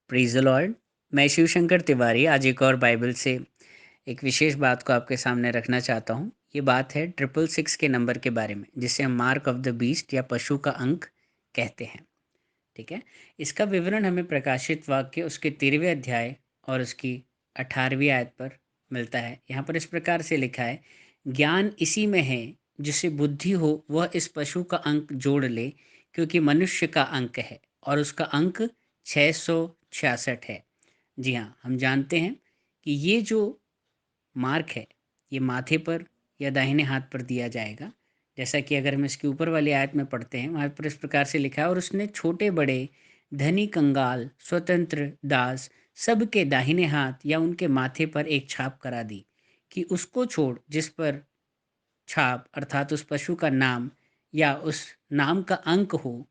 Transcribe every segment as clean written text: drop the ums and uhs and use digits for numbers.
Praise the Lord. मैं शिवशंकर तिवारी आज एक और बाइबल से एक विशेष बात को आपके सामने रखना चाहता हूँ। ये बात है 666 के नंबर के बारे में, जिसे हम मार्क ऑफ द बीस्ट या पशु का अंक कहते हैं। ठीक है? इसका विवरण हमें प्रकाशित वाक्य उसके 13वें अध्याय और उसकी 18वीं आयत पर मिलता है। यहाँ पर इस प्रकार से लिखा है, ज्ञान इसी में है, जिसे बुद्धि हो वह इस पशु का अंक जोड़ ले, क्योंकि मनुष्य का अंक है और उसका अंक 666 है। जी हाँ, हम जानते हैं कि ये जो मार्क है, ये माथे पर या दाहिने हाथ पर दिया जाएगा। जैसा कि अगर हम इसके ऊपर वाली आयत में पढ़ते हैं, वहाँ पर इस प्रकार से लिखा है, और उसने छोटे-बड़े, धनी कंगाल, स्वतंत्र, दास, सबके दाहिने हाथ या उनके माथे पर एक छाप करा दी, कि उसको छोड़ जिस पर छाप अर्थात उस पशु का नाम या उस नाम का अंक हो,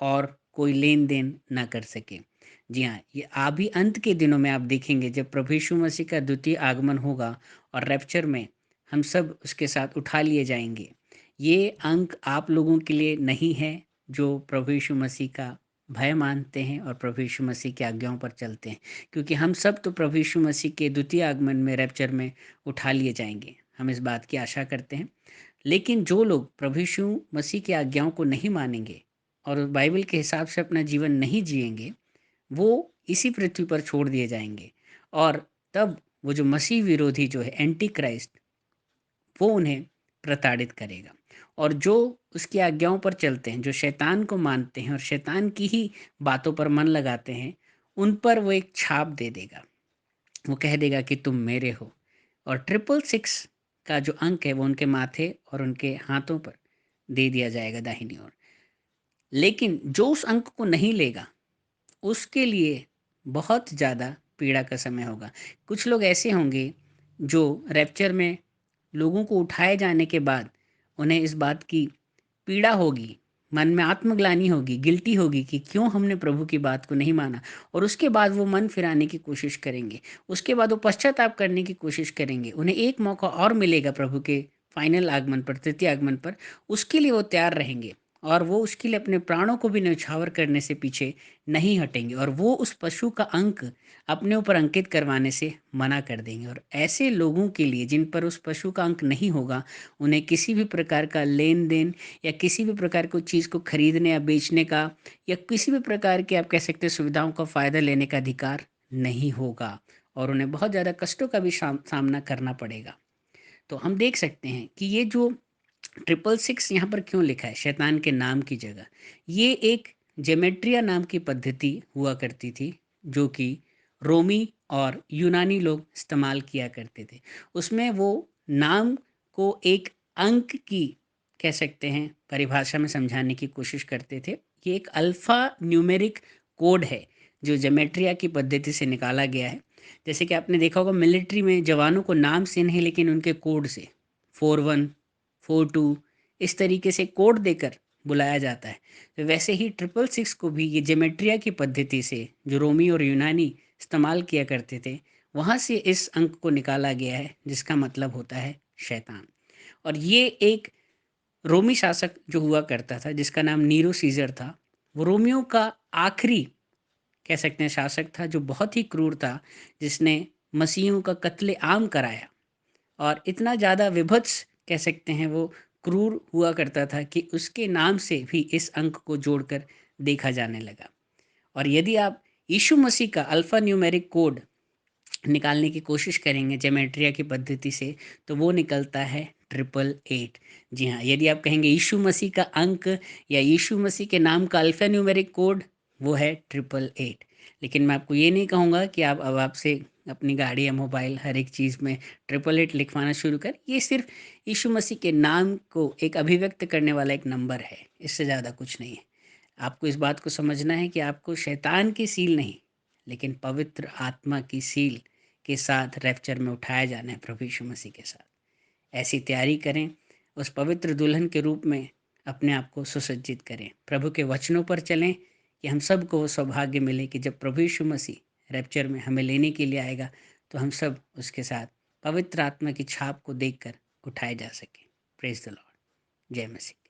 और कोई लेन-देन ना कर सके। जी हाँ, ये अभी अंत के दिनों में आप देखेंगे, जब प्रभु यीशु मसीह का द्वितीय आगमन होगा और रैप्चर में हम सब उसके साथ उठा लिए जाएँगे। ये अंक आप लोगों के लिए नहीं है जो प्रभु यीशु मसीह का भय मानते हैं और प्रभु यीशु मसीह की आज्ञाओं पर चलते हैं। क्योंकि हम सब तो प्रभु यीशु मसीह के द्वितीय आगमन में रैप्चर में उठा लिए जाएँगे। हम इस बात की आशा करते हैं। लेकिन जो लोग प्रभु यीशु मसीह की आज्ञाओं को नहीं मानेंगे और बाइबल के हिसाब से अपना जीवन नहीं जिएँगे, वो इसी पृथ्वी पर छोड़ दिए जाएँगे। और तब वो जो मसीह विरोधी जो है एंटी क्राइस्ट, वो उन्हें प्रताड़ित करेगा। और जो उसकी आज्ञाओं पर चलते हैं, जो शैतान को मानते हैं और शैतान की ही बातों पर मन लगाते हैं, उन पर वो एक छाप दे देगा। वो कह देगा कि तुम मेरे हो। और 666 का जो अंक है वो उनके माथे और उनके हाथों पर दे दिया जाएगा दाहिनी ओर। लेकिन जो उस अंक को नहीं लेगा, उसके लिए बहुत ज़्यादा पीड़ा का समय होगा। कुछ लोग ऐसे होंगे जो रैप्चर में लोगों को उठाए जाने के बाद उन्हें इस बात की पीड़ा होगी, मन में आत्मग्लानि होगी, गिल्टी होगी कि क्यों हमने प्रभु की बात को नहीं माना, और उसके बाद वो मन फिराने की कोशिश करेंगे। उसके बाद वो पश्चाताप करने की कोशिश करेंगे। उन्हें एक मौका और मिलेगा प्रभु के फाइनल आगमन पर, तृतीय आगमन पर, उसके लिए वो तैयार रहेंगे और वो उसके लिए अपने प्राणों को भी न्यौछावर करने से पीछे नहीं हटेंगे, और वो उस पशु का अंक अपने ऊपर अंकित करवाने से मना कर देंगे। और ऐसे लोगों के लिए जिन पर उस पशु का अंक नहीं होगा, उन्हें किसी भी प्रकार का लेन-देन या किसी भी प्रकार की चीज़ को खरीदने या बेचने का या किसी भी प्रकार के आप कह सकते हैं सुविधाओं का फ़ायदा लेने का अधिकार नहीं होगा, और उन्हें बहुत ज़्यादा कष्टों का भी सामना करना पड़ेगा। तो हम देख सकते हैं कि ये जो 666 यहाँ पर क्यों लिखा है शैतान के नाम की जगह, ये एक जेमेट्रिया नाम की पद्धति हुआ करती थी, जो कि रोमी और यूनानी लोग इस्तेमाल किया करते थे। उसमें वो नाम को एक अंक की कह सकते हैं परिभाषा में समझाने की कोशिश करते थे। ये एक अल्फ़ा न्यूमेरिक कोड है, जो जेमेट्रिया की पद्धति से निकाला गया है। जैसे कि आपने देखा होगा मिलिट्री में जवानों को नाम से नहीं, लेकिन उनके कोड से 41 42 इस तरीके से कोड देकर बुलाया जाता है। तो वैसे ही 666 को भी ये जेमेट्रिया की पद्धति से, जो रोमी और यूनानी इस्तेमाल किया करते थे, वहाँ से इस अंक को निकाला गया है, जिसका मतलब होता है शैतान। और ये एक रोमी शासक जो हुआ करता था, जिसका नाम नीरो सीज़र था, वो रोमियों का आखिरी कह सकते हैं शासक था, जो बहुत ही क्रूर था, जिसने मसीहियों का कत्ले-आम कराया। और इतना ज़्यादा विभत्स कह सकते हैं वो क्रूर हुआ करता था कि उसके नाम से भी इस अंक को जोड़कर देखा जाने लगा। और यदि आप यीशु मसीह का अल्फ़ा न्यूमेरिक कोड निकालने की कोशिश करेंगे जेमेट्रिया की पद्धति से, तो वो निकलता है 888। जी हाँ, यदि आप कहेंगे यीशु मसीह का अंक या यीशु मसीह के नाम का अल्फ़ा न्यूमेरिक कोड, वो है 888। लेकिन मैं आपको ये नहीं कहूँगा कि आप अब आपसे अपनी गाड़ी या मोबाइल हर एक चीज़ में 888 लिखवाना शुरू कर। ये सिर्फ़ यीशु मसीह के नाम को एक अभिव्यक्त करने वाला एक नंबर है, इससे ज़्यादा कुछ नहीं है। आपको इस बात को समझना है कि आपको शैतान की सील नहीं, लेकिन पवित्र आत्मा की सील के साथ रैप्चर में उठाया जाना है प्रभु यीशु मसीह के साथ। ऐसी तैयारी करें, उस पवित्र दुल्हन के रूप में अपने आप को सुसज्जित करें। प्रभु के वचनों पर चलें कि हम सबको वो सौभाग्य मिले कि जब प्रभु यीशु मसीह रैप्चर में हमें लेने के लिए आएगा, तो हम सब उसके साथ पवित्र आत्मा की छाप को देखकर उठाए जा सकें। Praise the Lord. जय मसीह।